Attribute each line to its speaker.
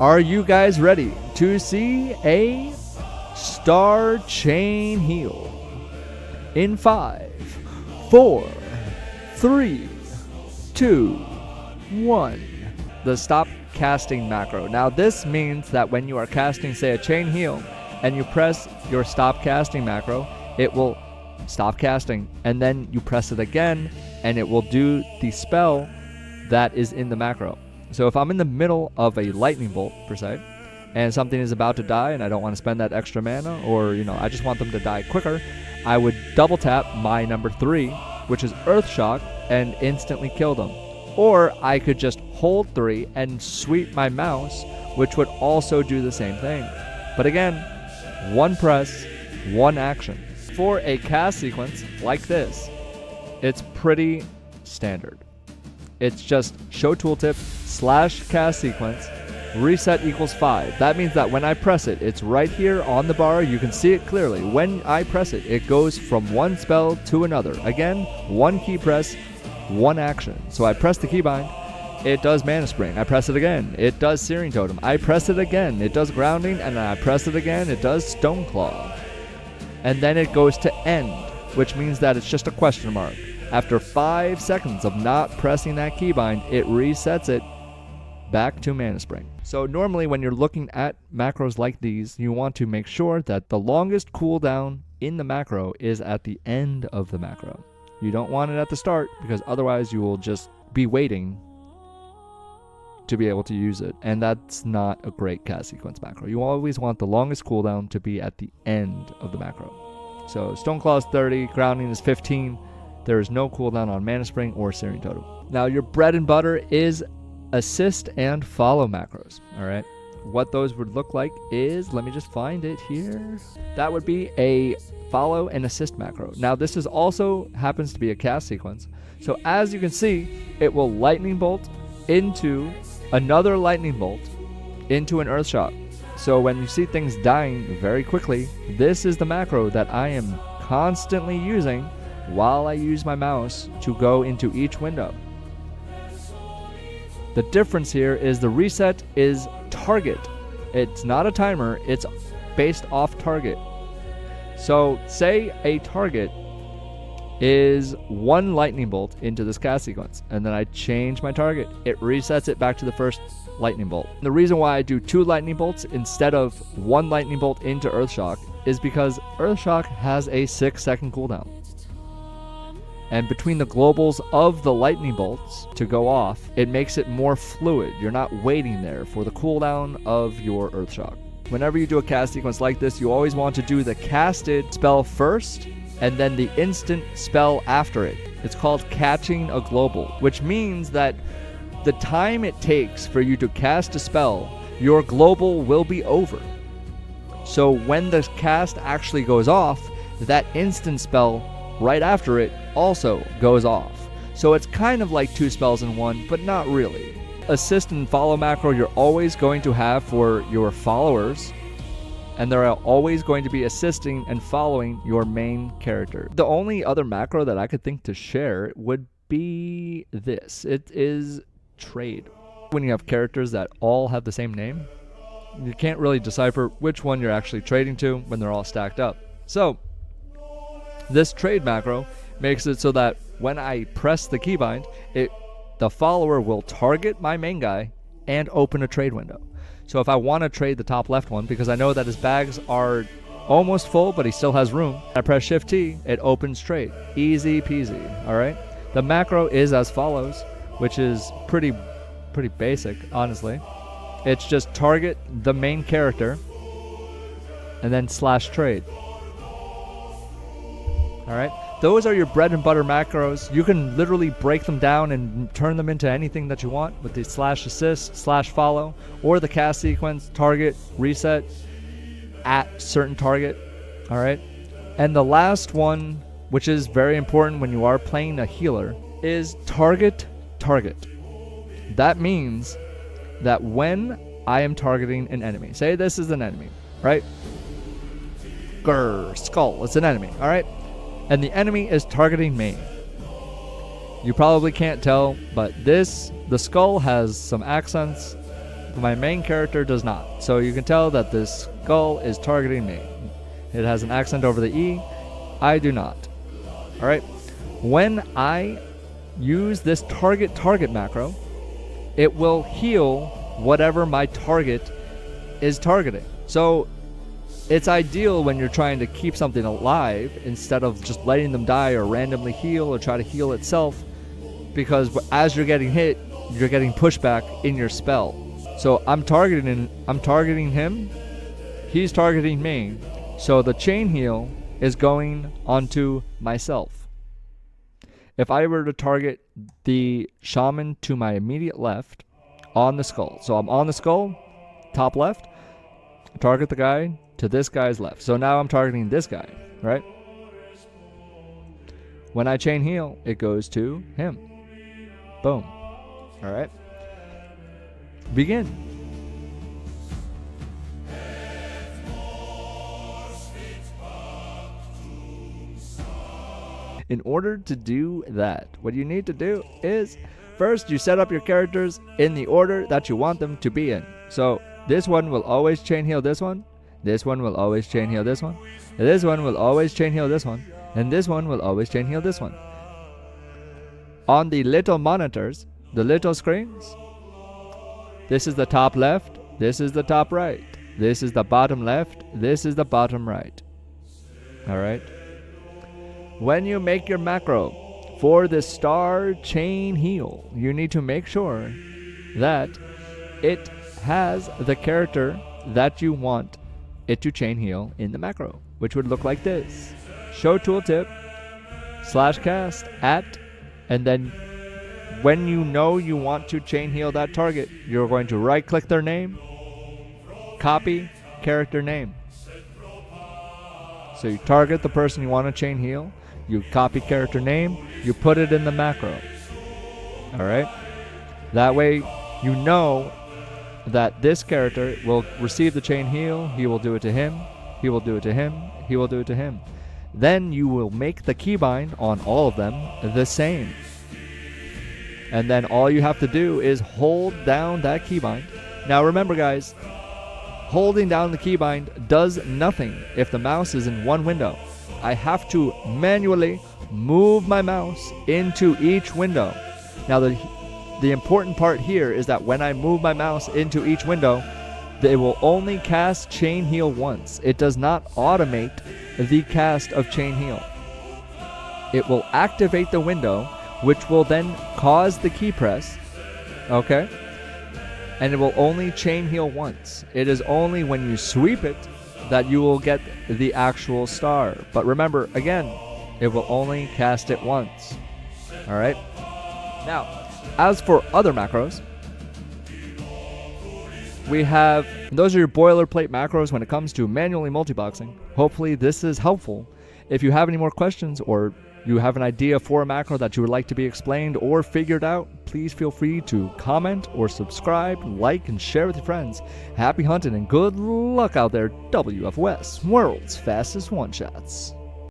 Speaker 1: Are you guys ready to see a star chain heal? In 5, 4, 3, 2, 1. The stop casting macro. Now this means that when you are casting, say, a chain heal, and you press your stop casting macro, it will stop casting, and then you press it again, and it will do the spell that is in the macro. So if I'm in the middle of a lightning bolt, per se, and something is about to die and I don't want to spend that extra mana, or I just want them to die quicker, I would double tap my number 3, which is Earth Shock, and instantly kill them. Or I could just hold 3 and sweep my mouse, which would also do the same thing. But again, one press, one action. For a cast sequence like this, it's pretty standard. It's just show tooltip / cast sequence, reset equals 5. That means that when I press it, it's right here on the bar. You can see it clearly. When I press it, it goes from one spell to another. Again, one key press, one action. So I press the keybind, it does Mana Spring. I press it again, it does Searing Totem. I press it again, it does Grounding, and then I press it again, it does Stone Claw. And then it goes to end, which means that it's just a question mark. After 5 seconds of not pressing that keybind, it resets it back to Mana Spring. So normally when you're looking at macros like these, you want to make sure that the longest cooldown in the macro is at the end of the macro. You don't want it at the start, because otherwise you will just be waiting to be able to use it, and that's not a great cast sequence macro. You always want the longest cooldown to be at the end of the macro. So Stoneclaw is 30, Grounding is 15. There is no cooldown on Mana Spring or Searing Totem. Now your bread and butter is assist and follow macros. Alright, what those would look like is, let me just find it here. That would be a follow and assist macro. Now this is also happens to be a cast sequence. So as you can see, it will lightning bolt into another lightning bolt into an earth shock. So when you see things dying very quickly, this is the macro that I am constantly using while I use my mouse to go into each window. The difference here is the reset is target. It's not a timer, it's based off target. So say a target is one lightning bolt into this cast sequence, and then I change my target. It resets it back to the first lightning bolt. The reason why I do 2 lightning bolts instead of 1 lightning bolt into Earthshock is because Earthshock has a 6-second cooldown. And between the globals of the lightning bolts to go off, it makes it more fluid. You're not waiting there for the cooldown of your Earthshock. Whenever you do a cast sequence like this, you always want to do the casted spell first, and then the instant spell after it. It's called catching a global, which means that the time it takes for you to cast a spell, your global will be over. So when the cast actually goes off, that instant spell right after it also goes off. So it's kind of like 2 spells in one, but not really. Assist and follow macro you're always going to have for your followers, and they're always going to be assisting and following your main character. The only other macro that I could think to share would be this. It is trade. When you have characters that all have the same name, you can't really decipher which one you're actually trading to when they're all stacked up. So this trade macro makes it so that when I press the keybind, the follower will target my main guy and open a trade window. So if I want to trade the top left one, because I know that his bags are almost full, but he still has room, I press Shift T, it opens trade. Easy peasy, all right? The macro is as follows, which is pretty basic, honestly. It's just target the main character and then /trade. All right? Those are your bread and butter macros. You can literally break them down and turn them into anything that you want with the /assist, /follow, or the cast sequence, target, reset, at certain target. All right? And the last one, which is very important when you are playing a healer, is target. That means that when I am targeting an enemy, say this is an enemy, right? Grr, skull, it's an enemy, all right? And the enemy is targeting me. You probably can't tell, but the skull has some accents but my main character does not. So you can tell that this skull is targeting me. It has an accent over the E. I do not. Alright? When I use this target macro, it will heal whatever my target is targeting. So it's ideal when you're trying to keep something alive instead of just letting them die or randomly heal or try to heal itself, because as you're getting hit, you're getting pushback in your spell. So I'm targeting him, he's targeting me, so the chain heal is going onto myself. If I were to target the shaman to my immediate left on the skull, so I'm on the skull, top left, target the guy to this guy's left. So now I'm targeting this guy, right? When I chain heal, it goes to him. Boom. All right. Begin. In order to do that, what you need to do is first you set up your characters in the order that you want them to be in. So this one will always chain heal this one. This one will always chain heal this one. This one will always chain heal this one. And this one will always chain heal this one. On the little monitors, the little screens, this is the top left, this is the top right, this is the bottom left, this is the bottom right. Alright? When you make your macro for the star chain heal, you need to make sure that it has the character that you want it to chain heal in the macro, which would look like this. Show tooltip /cast at, and then when you know you want to chain heal that target, you're going to right click their name, copy character name. So you target the person you want to chain heal, you copy character name, you put it in the macro. Alright? That way you know that this character will receive the chain heal, he will do it to him, he will do it to him, he will do it to him. Then you will make the keybind on all of them the same. And then all you have to do is hold down that keybind. Now remember guys, holding down the keybind does nothing if the mouse is in one window. I have to manually move my mouse into each window. Now the important part here is that when I move my mouse into each window, it will only cast chain heal once. It does not automate the cast of chain heal. It will activate the window, which will then cause the key press, okay? And it will only chain heal once. It is only when you sweep it that you will get the actual star. But remember, again, it will only cast it once. Alright? Now, as for other macros, we have, those are your boilerplate macros when it comes to manually multiboxing. Hopefully this is helpful. If you have any more questions or you have an idea for a macro that you would like to be explained or figured out, please feel free to comment or subscribe, like, and share with your friends. Happy hunting and good luck out there, WFOS, world's fastest one-shots.